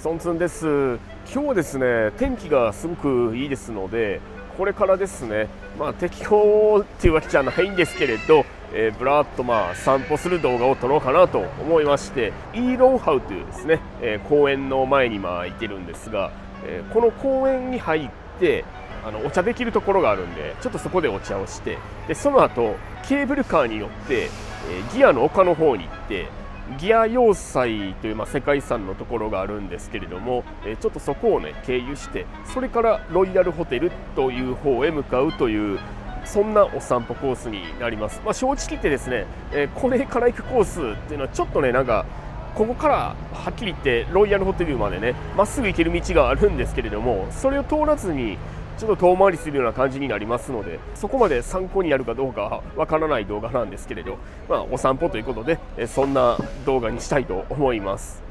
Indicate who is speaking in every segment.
Speaker 1: ソンツンです。今日はですね、天気がすごくいいですので、これからですね、適候っていうわけじゃないんですけれど、ぶらっと散歩する動画を撮ろうかなと思いまして、イーロンハウというですね、公園の前に行ってるんですが、この公園に入ってお茶できるところがあるんで、ちょっとそこでお茶をして、でその後ケーブルカーに乗って、ギアの丘の方に行って、ギア要塞という世界遺産のところがあるんですけれども、ちょっとそこをね経由して、それからロイヤルホテルという方へ向かうという、そんなお散歩コースになります。正直言ってですね、これから行くコースっていうのはちょっとね、ここからはっきり言ってロイヤルホテルまでね、まっすぐ行ける道があるんですけれども、それを通らずにちょっと遠回りするような感じになりますので、そこまで参考になるかどうかはわからない動画なんですけれど、お散歩ということでそんな動画にしたいと思います。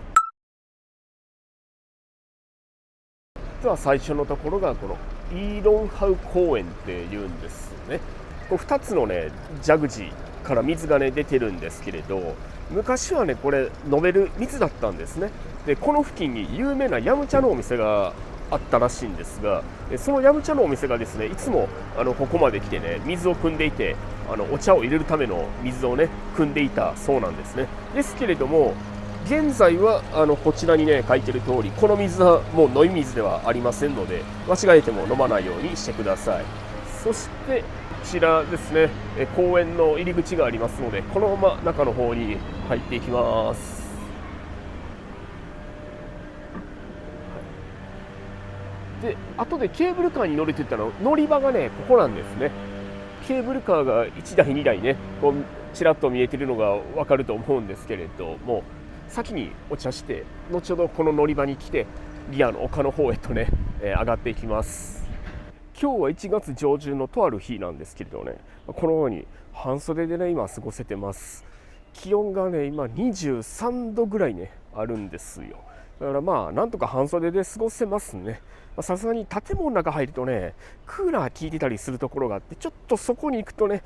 Speaker 1: では最初のところがこのイーロンハウ公園っていうんですね。これ2つのね蛇口から水がね出てるんですけれど、昔はねこれ飲める水だったんですね。でこの付近に有名なヤムチャのお店があったらしいんですが、そのヤムチャのお店がですね、いつもここまで来てね水を汲んでいて、お茶を入れるための水をね汲んでいたそうなんですね。ですけれども現在はこちらにね書いてる通り、この水はもう飲み水ではありませんので、間違えても飲まないようにしてください。そしてこちらですね、公園の入り口がありますので、このまま中の方に入っていきます。で後でケーブルカーに乗るって言ったら、乗り場がねここなんですね。ケーブルカーが1台2台ねこうちらっと見えてるのが分かると思うんですけれども、先にお茶して、後ほどこの乗り場に来てギアの丘の方へとね、上がっていきます。今日は1月上旬のとある日なんですけれどね、このように半袖でね今過ごせてます。気温がね今23度ぐらいねあるんですよ。だからなんとか半袖で過ごせますね。さすがに建物の中入るとねクーラー効いてたりするところがあって、ちょっとそこに行くとね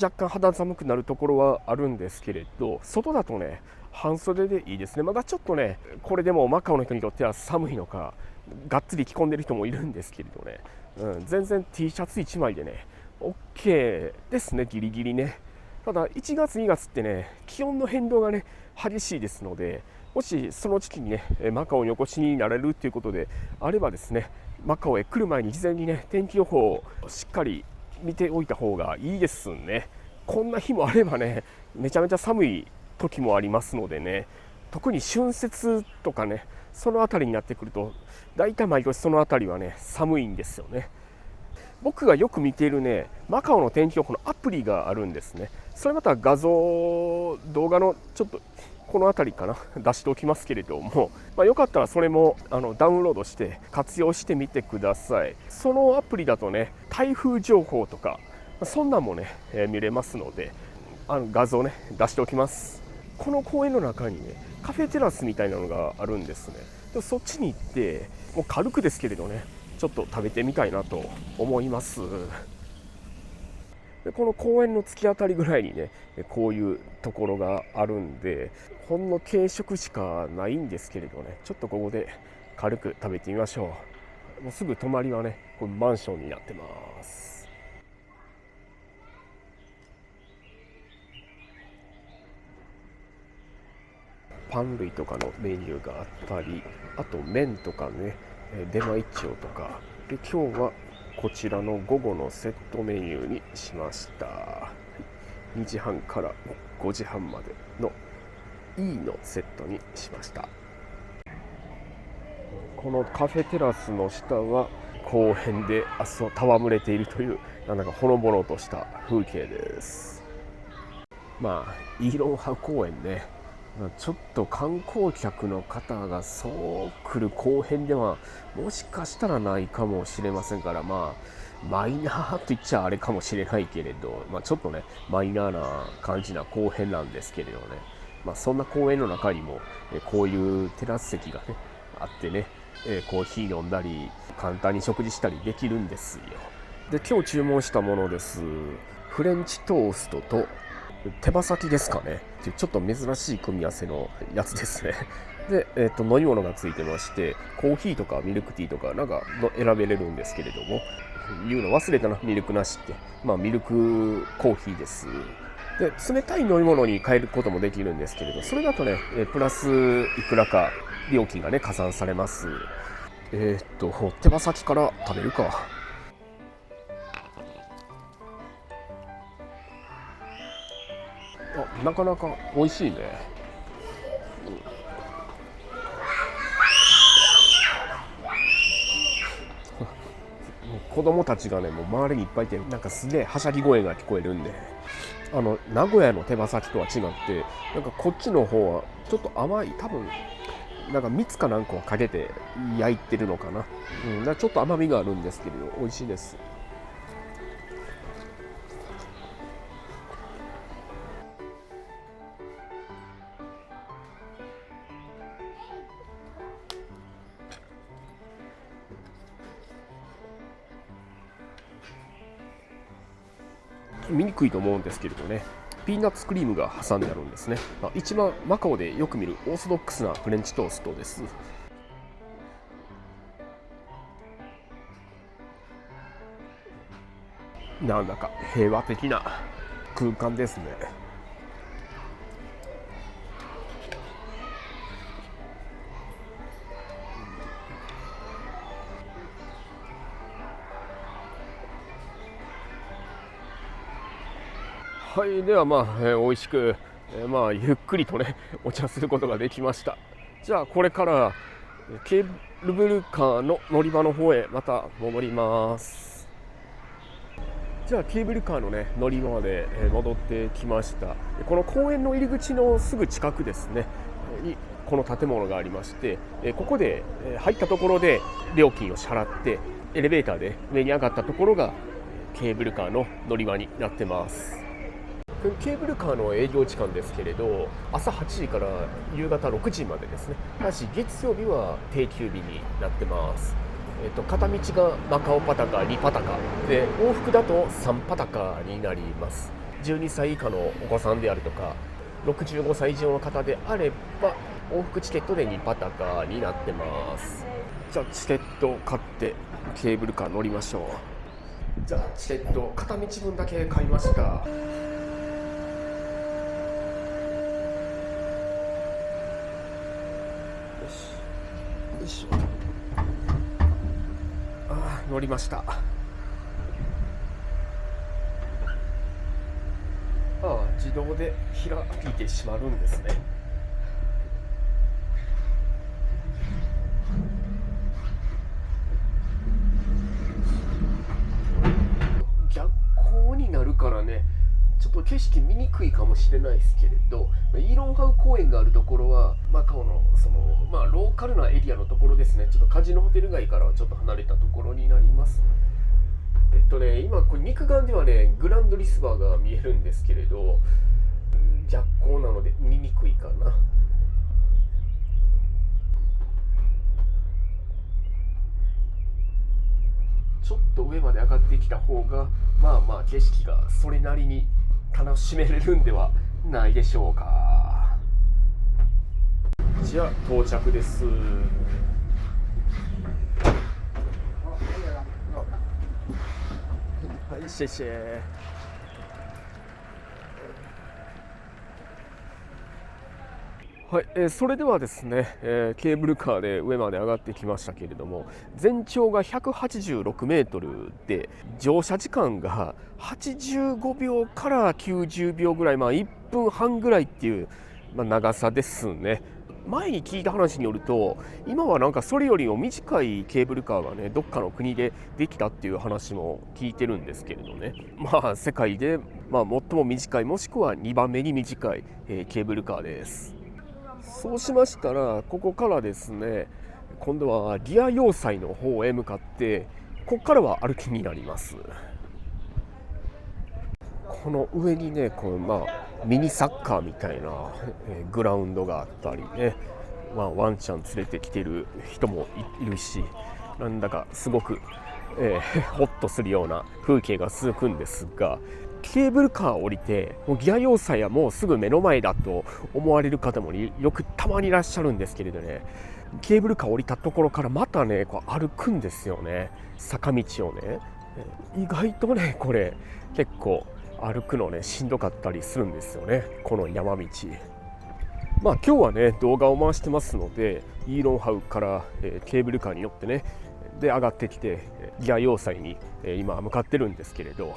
Speaker 1: 若干肌寒くなるところはあるんですけれど、外だとね半袖でいいですね。まだちょっとねこれでもマカオの人にとっては寒いのか、がっつり着込んでる人もいるんですけれどね、全然 T シャツ1枚でね OK ですね、ギリギリね。ただ1月2月ってね気温の変動がね激しいですので、もしその時期にねマカオにお越しになれるということであればですね、マカオへ来る前に事前にね天気予報をしっかり見ておいた方がいいですね。こんな日もあればねめちゃめちゃ寒い時もありますのでね、特に春節とかねその辺りになってくると、大体毎年その辺りはね寒いんですよね。僕がよく見ているねマカオの天気予報のアプリがあるんですね。それまた画像動画のちょっとこの辺りかな出しておきますけれども、よかったらそれもダウンロードして活用してみてください。そのアプリだとね台風情報とかそんなんもね、見れますので、画像ね出しておきます。この公園の中にねカフェテラスみたいなのがあるんですね。でそっちに行って、もう軽くですけれどねちょっと食べてみたいなと思います。でこの公園の突き当たりぐらいにねこういうところがあるんで、ほんの軽食しかないんですけれどね、ちょっとここで軽く食べてみましょう。もうすぐ隣はねこれマンションになってます。パン類とかのメニューがあったり、あと麺とかね出前一丁とかで、今日はこちらの午後のセットメニューにしました。2時半から5時半までの E のセットにしました。このカフェテラスの下は公園で戯れているというなんだかほのぼのとした風景です。イーロンハウ公園ね、ちょっと観光客の方がそう来る公園ではもしかしたらないかもしれませんから、マイナーと言っちゃあれかもしれないけれど、ちょっとねマイナーな感じな公園なんですけれどね、そんな公園の中にもこういうテラス席がねあってね、コーヒー飲んだり簡単に食事したりできるんですよ。で今日注文したものです。フレンチトーストと手羽先ですかねっていうちょっと珍しい組み合わせのやつですね。で、飲み物がついてまして、コーヒーとかミルクティーとかなんか選べれるんですけれども、言うの忘れたな、ミルクなしって。ミルクコーヒーです。で、冷たい飲み物に変えることもできるんですけれど、それだとね、プラスいくらか料金がね、加算されます。手羽先から食べるか。なかなか美味しいね。子供たちがね、もう周りにいっぱいいて、なんかすげえはしゃぎ声が聞こえるんで、名古屋の手羽先とは違って、なんかこっちの方はちょっと甘い、多分なんか蜜かなんかをかけて焼いてるのかな。だからちょっと甘みがあるんですけれど、美味しいです。見にくいと思うんですけれどね、ピーナッツクリームが挟んであるんですね。一番マカオでよく見るオーソドックスなフレンチトーストです。なんだか平和的な空間ですね。はい、では美味しく、ゆっくりとねお茶することができました。じゃあこれからケーブルカーの乗り場の方へまた戻ります。じゃあケーブルカーのね乗り場まで戻ってきました。この公園の入り口のすぐ近くですねにこの建物がありまして、ここで入ったところで料金を支払ってエレベーターで上に上がったところがケーブルカーの乗り場になってます。ケーブルカーの営業時間ですけれど、朝8時から夕方6時までですね。ただし月曜日は定休日になってます。片道がマカオパタカ2パタカで、往復だと3パタカになります。12歳以下のお子さんであるとか65歳以上の方であれば往復チケットで2パタカになってます。じゃあチケットを買ってケーブルカー乗りましょう。じゃあチケット片道分だけ買いました。乗りました。自動で開いてしまうんですね。逆光になるからね、ちょっと景色見にくいかもしれないですけれど、イーロンハウ公園があるところはマカオのローカルなエリアのところですね。ちょっとカジノホテル街からはちょっと離れたところになります。今これ肉眼ではねグランドリスバーが見えるんですけれど、逆光なので見にくいかな。ちょっと上まで上がってきた方が景色がそれなりに楽しめれるんではないでしょうか。じゃあ到着です。はい、谢谢。はい、それではですね、ケーブルカーで上まで上がってきましたけれども、全長が186メートルで乗車時間が85秒から90秒ぐらい、1分半ぐらいっていう、長さですね。前に聞いた話によると、今はなんかそれよりも短いケーブルカーがねどっかの国でできたっていう話も聞いてるんですけれどね、世界で最も短いもしくは2番目に短い、ケーブルカーです。そうしましたらここからですね、今度はリア要塞の方へ向かって、ここからは歩きになります。この上にねミニサッカーみたいなグラウンドがあったりね、ワンちゃん連れてきてる人もいるし、なんだかすごく、ホッとするような風景が続くんですが、ケーブルカーを降りてもうギア要塞はもうすぐ目の前だと思われる方もよくたまにいらっしゃるんですけれどね、ケーブルカー降りたところからまたねこう歩くんですよね、坂道をね。意外とねこれ結構歩くのねしんどかったりするんですよね、この山道。まあ今日はね動画を回してますので、イーロンハウから、ケーブルカーに乗ってねで上がってきてギア要塞に、今向かってるんですけれど、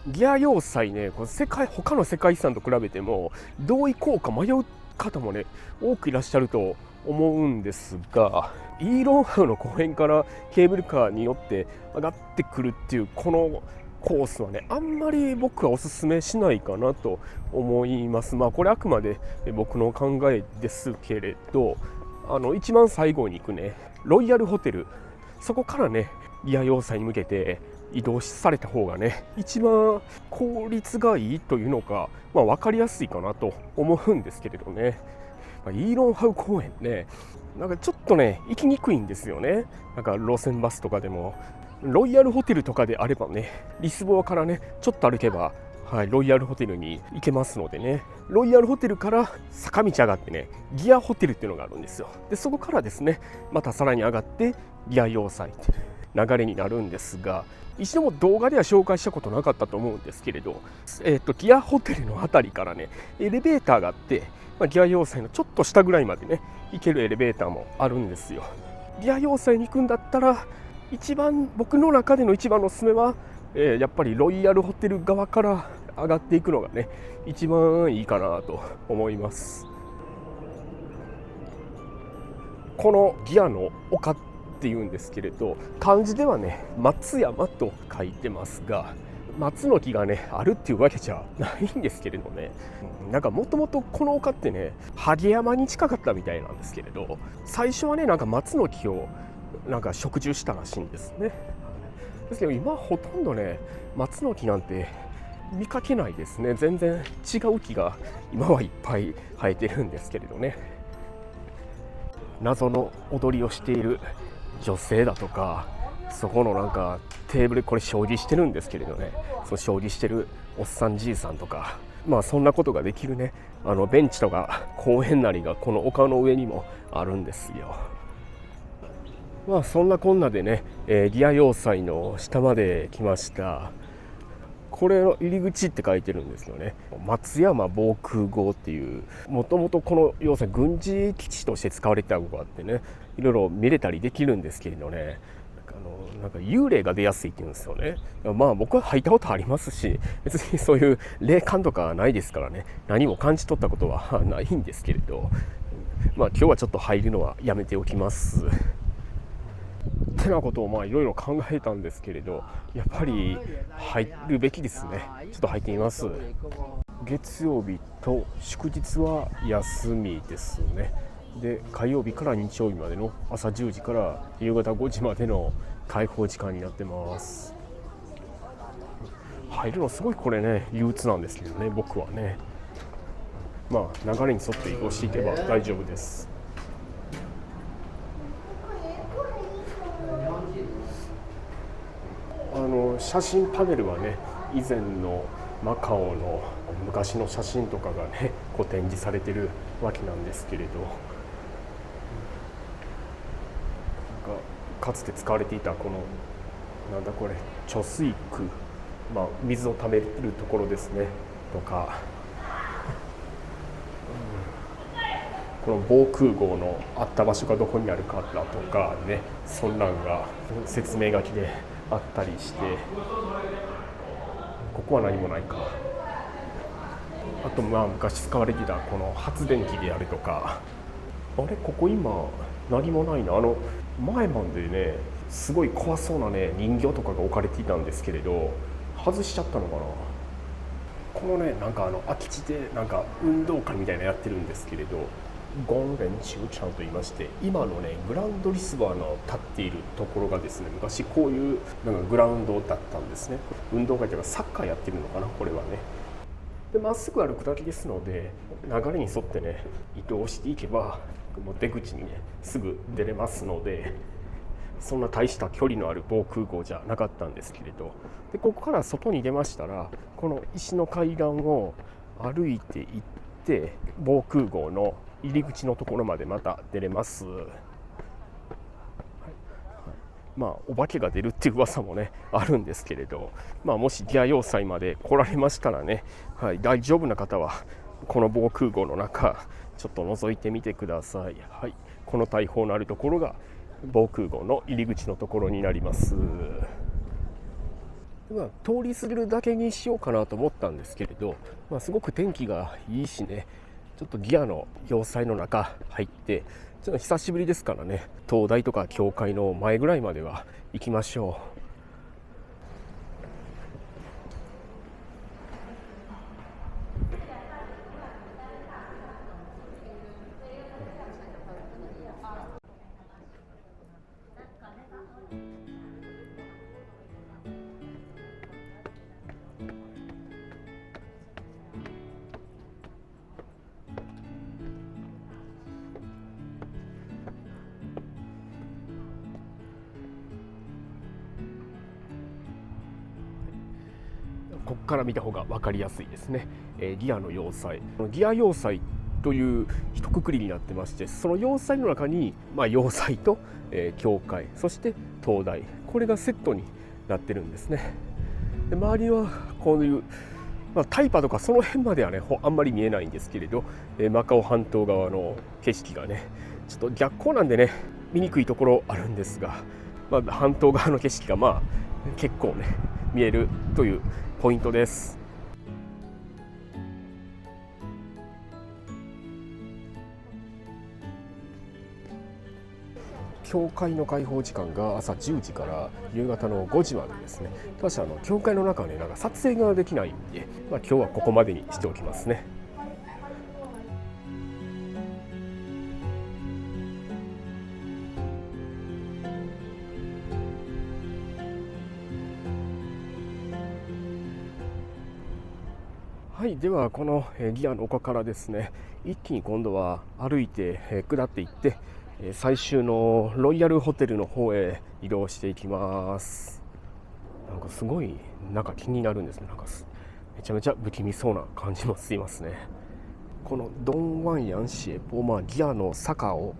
Speaker 1: ギア要塞ねこの他の世界遺産と比べてもどう行こうか迷う方もね多くいらっしゃると思うんですが、イーロンハウの公園からケーブルカーに乗って上がってくるっていうこのコースはねあんまり僕はおすすめしないかなと思います。まあこれあくまで僕の考えですけれど、一番最後に行くねロイヤルホテル、そこからねギア要塞に向けて移動された方がね一番効率がいいというのか、まあ、分かりやすいかなと思うんですけれどね。イーロンハウ公園ねなんかちょっとね行きにくいんですよね。なんか路線バスとかでもロイヤルホテルとかであればねリスボアからねちょっと歩けば、ロイヤルホテルに行けますのでね、ロイヤルホテルから坂道上がってねギアホテルっていうのがあるんですよ。でそこからですねまたさらに上がってギア要塞って流れになるんですが、一度も動画では紹介したことなかったと思うんですけれど、ギアホテルのあたりからねエレベーターがあって、ギア要塞のちょっと下ぐらいまでね行けるエレベーターもあるんですよ。ギア要塞に行くんだったら僕の中での一番のおすすめは、やっぱりロイヤルホテル側から上がっていくのがね一番いいかなと思います。このギアの丘っていうんですけれど、漢字ではね松山と書いてますが、松の木がねあるっていうわけじゃないんですけれどね、なんかもともとこの丘ってね萩山に近かったみたいなんですけれど、最初はねなんか松の木をなんか植樹したらしいんですね。ですけど今ほとんどね松の木なんて見かけないですね。全然違う木が今はいっぱい生えてるんですけれどね。謎の踊りをしている女性だとか、そこのなんかテーブルこれ将棋してるんですけれどね、その将棋してるおっさんじいさんとか、まあそんなことができるねベンチとか公園なりがこの丘の上にもあるんですよ。まあそんなこんなでね、ギア要塞の下まで来ました。これの入り口って書いてるんですよね。松山防空壕っていう、もともとこの要塞軍事基地として使われてたとこがあってね、いろいろ見れたりできるんですけれどね、なんか幽霊が出やすいって言うんですよね。まあ僕は入ったことありますし、別にそういう霊感とかはないですからね、何も感じ取ったことはないんですけれど、まあ今日はちょっと入るのはやめておきます。ってなことをまあいろいろ考えたんですけれど、やっぱり入るべきですね。ちょっと入ってみます。月曜日と祝日は休みですね。で火曜日から日曜日までの朝10時から夕方5時までの開放時間になってます。入るのすごいこれね憂鬱なんですけどね、僕はね。まあ流れに沿って移動していけば大丈夫です。写真パネルはね以前のマカオの昔の写真とかがねこう展示されてるわけなんですけれど、なんかかつて使われていたこのなんだこれ貯水区、まあ、水をためるところですねとか、この防空壕のあった場所がどこにあるかだとかね、そんなんが説明書きであったりして、ここは何もないか。あとまあ昔使われていたこの発電機であるとか、あれここ今何もないな。前までねすごい怖そうなね人形とかが置かれていたんですけれど外しちゃったのかな。このねなんか空き地でなんか運動会みたいなやってるんですけれど、ゴンレンチューチャンと言いまして、今のねグランドリスバーの立っているところがですね昔こういうなんかグラウンドだったんですね。運動会というかサッカーやってるのかなこれはね。でまっすぐ歩くだけですので流れに沿ってね移動していけばもう出口にねすぐ出れますので、そんな大した距離のある防空壕じゃなかったんですけれど、でここから外に出ましたら、この石の階段を歩いていって防空壕の入り口のところまでまた出れます。お化けが出るっていう噂もねあるんですけれど、もしギア要塞まで来られましたらね、大丈夫な方はこの防空壕の中ちょっと覗いてみてください。この大砲のあるところが防空壕の入り口のところになります。通り過ぎるだけにしようかなと思ったんですけれど、すごく天気がいいしね、ちょっとギアの要塞の中入ってちょっと久しぶりですからね、灯台とか教会の前ぐらいまでは行きましょう。ここから見た方が分かりやすいですね。ギアの要塞、ギア要塞という一括りになってまして、その要塞の中に、要塞と、教会、そして灯台、これがセットになってるんですね。で周りはこういう、タイパとかその辺まではねあんまり見えないんですけれど、マカオ半島側の景色がねちょっと逆光なんでね見にくいところあるんですが、半島側の景色が結構ね見えるというポイントです。教会の開放時間が朝10時から夕方の5時までですね。ただし教会の中はね撮影ができないんで、今日はここまでにしておきますね。ではこのギアの丘からですね、一気に今度は歩いて下っていって最終のロイヤルホテルの方へ移動していきます。すごい気になるんですね。めちゃめちゃ不気味そうな感じもしますね。このドンワンヤンシエポギアの坂を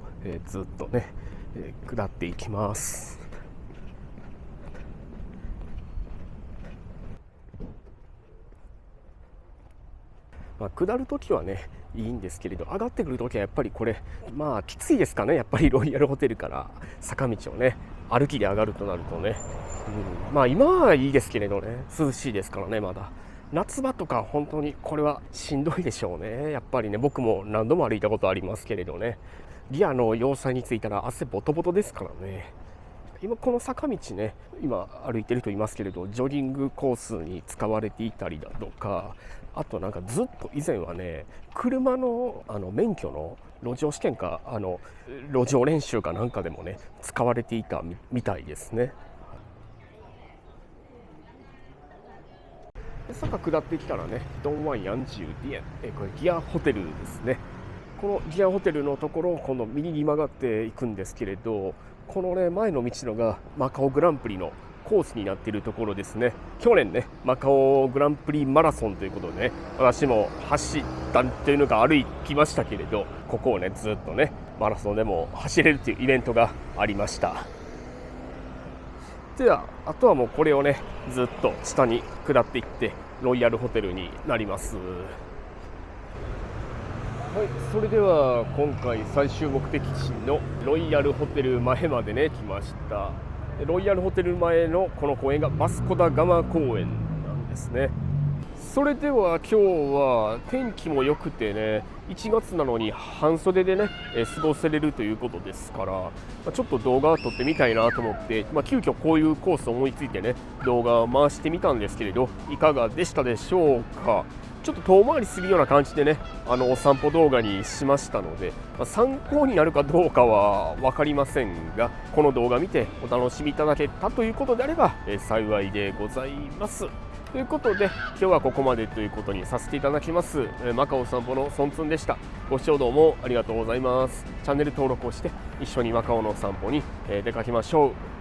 Speaker 1: ずっとね下っていきます。下るときはねいいんですけれど、上がってくるときはやっぱりこれきついですかね。やっぱりロイヤルホテルから坂道をね歩きで上がるとなるとね、今はいいですけれどね、涼しいですからね。まだ夏場とか本当にこれはしんどいでしょうね。やっぱりね、僕も何度も歩いたことありますけれどね、ギアの要塞に着いたら汗ボトボトですからね。今この坂道ね、今歩いてると言いますけれど、ジョギングコースに使われていたりだとか、あとずっと以前はね車の免許の路上試験か路上練習かなんかでもね使われていたみたいですね。坂下ってきたらね、ドンワンヤンジューディエン、これギアホテルですね。このギアホテルのところを今度右に曲がっていくんですけれど、このね前の道のがマカオグランプリのコースになっているところですね。去年ねマカオグランプリマラソンということでね、私も走ったというのか歩きましたけれど、ここをねずっとねマラソンでも走れるというイベントがありました。ではあとはもうこれをねずっと下に下っていってロイヤルホテルになります。それでは今回最終目的地のロイヤルホテル前までね来ました。ロイヤルホテル前のこの公園がバスコダガマ公園なんですね。それでは今日は天気も良くてね、1月なのに半袖でね過ごせれるということですから、ちょっと動画を撮ってみたいなと思って、急遽こういうコースを思いついてね動画を回してみたんですけれど、いかがでしたでしょうか。ちょっと遠回りするような感じでねお散歩動画にしましたので、参考になるかどうかは分かりませんが、この動画見てお楽しみいただけたということであれば幸いでございます。ということで今日はここまでということにさせていただきます。マカオ散歩のソンツンでした。ご視聴どうもありがとうございます。チャンネル登録をして一緒にマカオの散歩に出かけましょう。